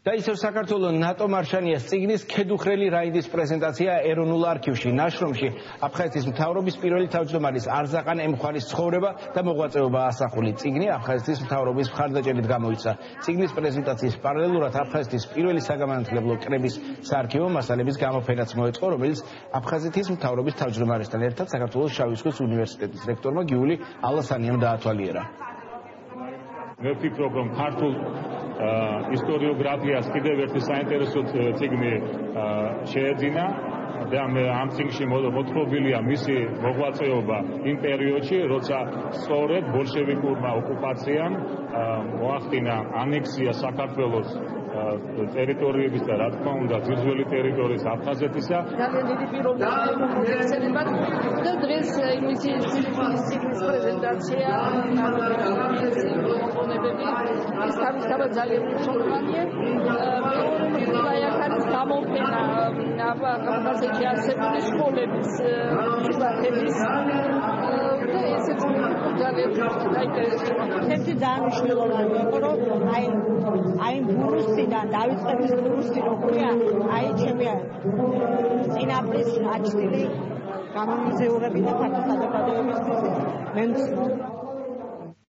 და ისევ საქართველოს ნატო მარშანიას წიგნის ქედუხრელი რაინდის პრეზენტაცია ეროვნულ არქივში. ნაშრომში აფხაზეთის მთავრობის პირველი თავმჯდომარის არზაყან ემხარის ცხოვრება და მოღვაწეობა ასახული. წიგნი აფხაზეთის მთავრობის მხარდაჭერით გამოიცა. წიგნის პრეზენტაციის პარალელურად აფხაზეთის პირველი საგამანათლებლო კრების საარქივო მასალების გამოფენაც მოეწყო, რომელიც აფხაზეთის მთავრობის თავმჯდომარესთან ერთად საქართველოს შავი ზღვის უნივერსიტეტის რექტორმა გიული ალასანიამ დაათვალიერა. მე ვფიქრობ, რომ ქართულ ისტორიოგრაფიას კიდევ ერთი საინტერესო წიგნი შეეძინა და ამ წიგნში მოთხრობილია მისი მოღვაწეობა იმ პერიოდში, როცა სწორედ ბოლშევიკურმა ოკუპაციამ მოახდინა ანექსია საქართველოს ტერიტორიების და რა თქმა უნდა ძირძველი ტერიტორიის აფხაზეთისა. ძალიან დიდი პიროვნებაა მოგეხსენებათ და დღეს იმისი ციგნის პრეზენტაცია ის თავისთავად ძალიან მნიშვნელოვანია. მეორე აქ არის გამოფენა აფხაზეთში არსებული სკოლების სიუჟეტების და ესეც ძალიან საინტერესოა. ერთი ძალიან მნიშვნელოვანი იყო, რომ აი ბურუსიდან დავიწყების ბურუსი როგორია, აი ჩემი წინაპრის აჩვილი გამომიზეურები და ქართულ საზოგადოებისთვის მე